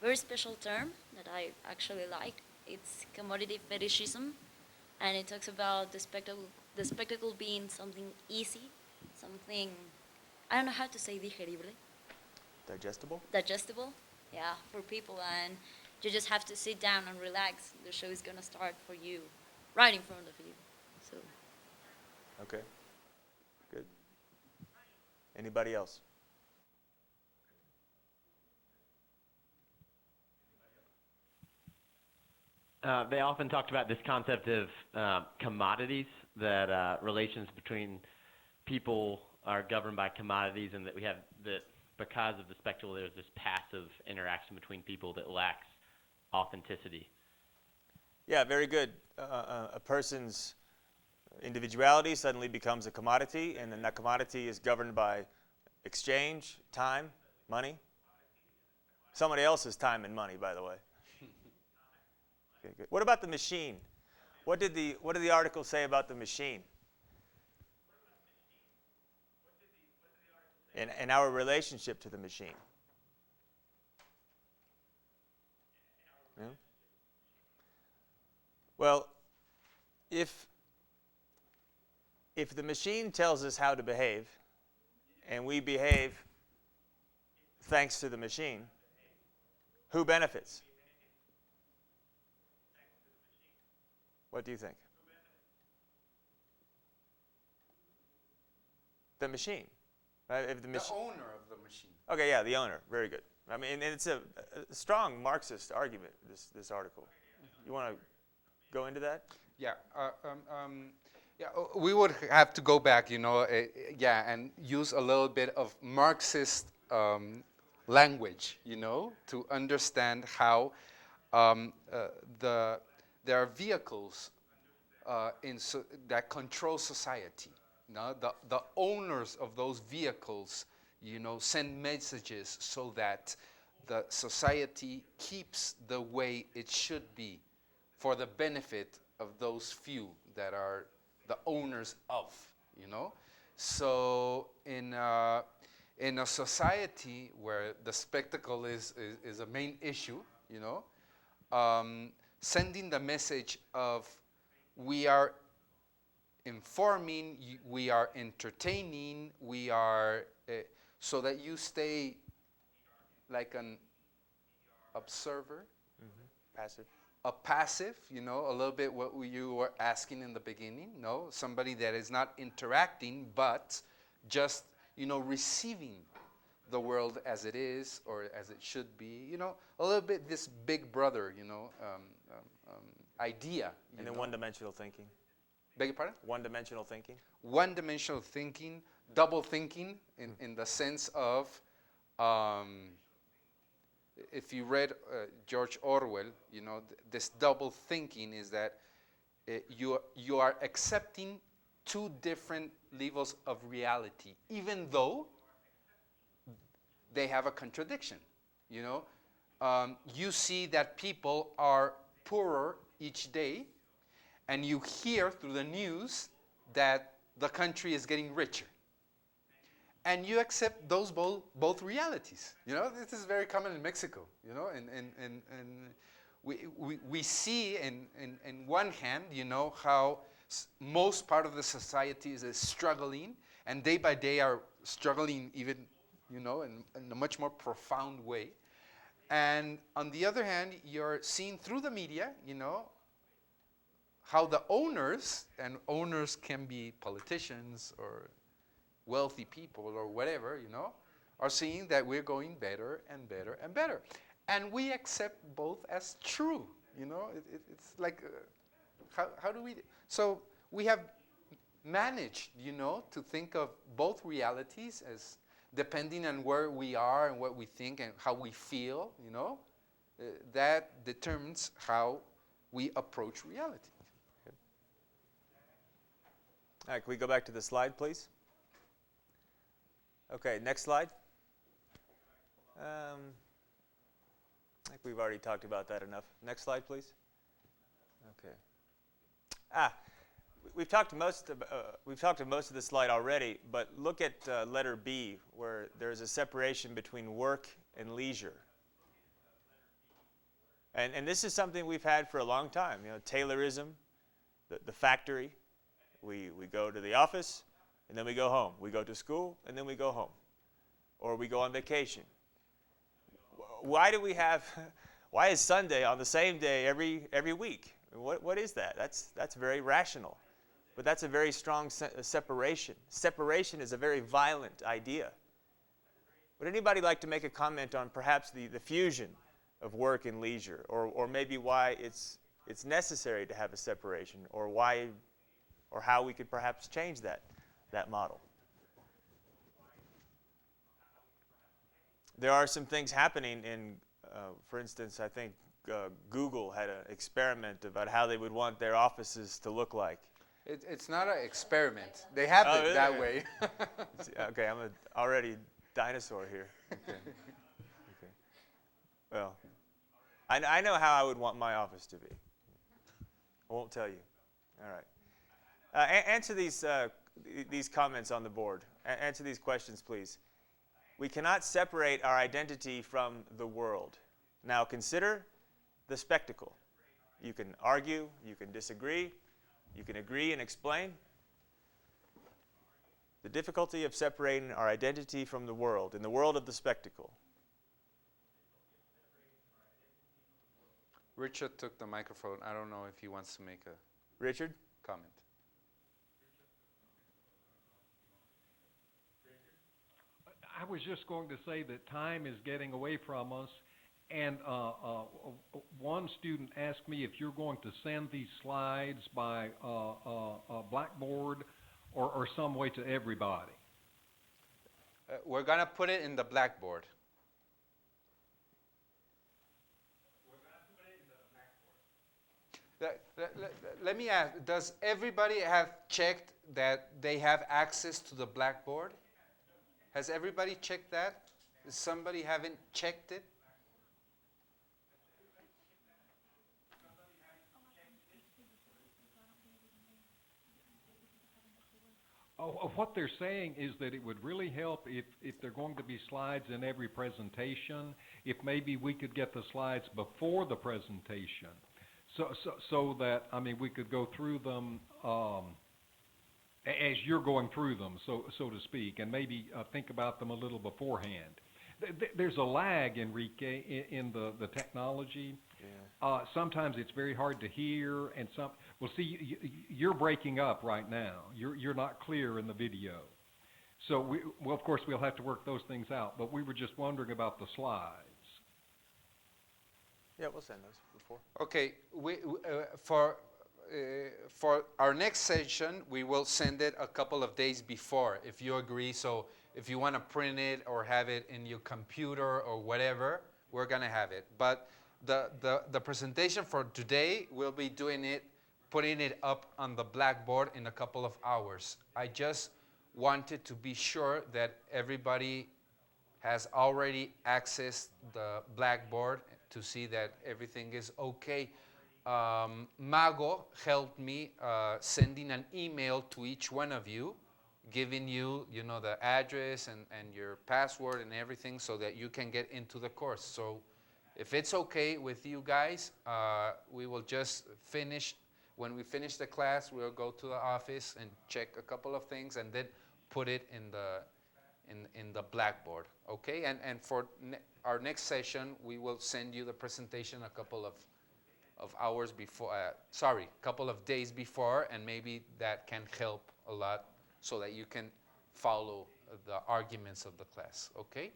very special term that I actually like. It's commodity fetishism, and it talks about the spectacle being something easy, something I don't know how to say digerible, Digestible? digestible, yeah, for people, and you just have to sit down and relax. The show is gonna start for you, right in front of you. So Okay, good. Anybody else? They often talked about this concept of commodities, that relations between people are governed by commodities, and that we have that because of the spectacle, there's this passive interaction between people that lacks authenticity. Yeah, very good. A person's individuality suddenly becomes a commodity, and then that commodity is governed by exchange, time, money. Somebody else's time and money, by the way. Okay, good. What about the machine? What did the article say about the machine? And our relationship to the machine. Yeah? Well, if the machine tells us how to behave, and we behave thanks to the machine, who benefits? What do you think? The machine. Right? If the owner of the machine. Okay, yeah, the owner. Very good. I mean, and it's a strong Marxist argument, this article. You want to go into that? Yeah. Yeah. We would have to go back, yeah, and use a little bit of Marxist language, to understand how there are vehicles that control society. The owners of those vehicles, send messages so that the society keeps the way it should be for the benefit of those few that are the owners of, So in a society where the spectacle is a main issue, sending the message of we are informing, we are entertaining, we are, so that you stay like an observer, Passive. a passive, a little bit what you were asking in the beginning, no? Somebody that is not interacting, but just, receiving the world as it is or as it should be, a little bit this big brother, idea. And then one-dimensional thinking. Beg your pardon? One-dimensional thinking. One-dimensional thinking, double thinking, in the sense of, if you read George Orwell, this double thinking is that you are accepting two different levels of reality, even though they have a contradiction. You see that people are poorer each day, and you hear through the news that the country is getting richer. And you accept those both realities. This is very common in Mexico. And we see in one hand, how most part of the society is struggling, and day by day are struggling even, in a much more profound way. And on the other hand, you're seeing through the media, how the owners, and owners can be politicians or wealthy people or whatever, are seeing that we're going better and better and better. And we accept both as true, it's like, how do we, so we have managed, to think of both realities as depending on where we are and what we think and how we feel, that determines how we approach reality. All right, can we go back to the slide, please? Okay, next slide. I think we've already talked about that enough. Next slide, please. Okay. We've talked to most of the slide already, but look at letter B, where there's a separation between work and leisure. And this is something we've had for a long time. You know, Taylorism, the factory. We go to the office, and then we go home. We go to school, and then we go home. Or we go on vacation. Why do we have, why is Sunday on the same day every week? What is that? That's very rational. But that's a very strong separation. Separation is a very violent idea. Would anybody like to make a comment on perhaps the fusion of work and leisure, or maybe why it's necessary to have a separation, or why, or how we could perhaps change that model? There are some things happening in, for instance, I think Google had an experiment about how they would want their offices to look like. It's not an experiment. They have it really? that way. Okay, I'm already dinosaur here. Okay. Okay. Well, I know how I would want my office to be. I won't tell you. All right. Answer these comments on the board. Answer these questions, please. We cannot separate our identity from the world. Now consider the spectacle. You can argue, you can disagree, you can agree and explain. The difficulty of separating our identity from the world, in the world of the spectacle. Richard took the microphone. I don't know if he wants to make a Richard? comment. I was just going to say that time is getting away from us, and one student asked me if you're going to send these slides by Blackboard or some way to everybody. We're going to put it in the Blackboard. Let me ask, does everybody have checked that they have access to the Blackboard? Has everybody checked that? Does somebody haven't checked it? What they're saying is that it would really help if there are going to be slides in every presentation, if maybe we could get the slides before the presentation, so that, I mean, we could go through them as you're going through them, so to speak, and maybe think about them a little beforehand. There's a lag, Enrique, in the technology. Yeah. Sometimes it's very hard to hear, and well, see, you're breaking up right now. You're not clear in the video. So, well, of course, we'll have to work those things out, but we were just wondering about the slides. Yeah, we'll send those before. Okay, for our next session, we will send it a couple of days before, if you agree. So if you want to print it or have it in your computer or whatever, we're going to have it. But the presentation for today, we'll be putting it up on the Blackboard in a couple of hours. I just wanted to be sure that everybody has already accessed the Blackboard to see that everything is okay. Mago helped me sending an email to each one of you, giving you, the address and your password and everything so that you can get into the course. So if it's okay with you guys, we will just finish. When we finish the class, we'll go to the office and check a couple of things and then put it in the Blackboard. Okay? And for our next session, we will send you the presentation a couple of hours before, couple of days before, and maybe that can help a lot so that you can follow the arguments of the class, okay?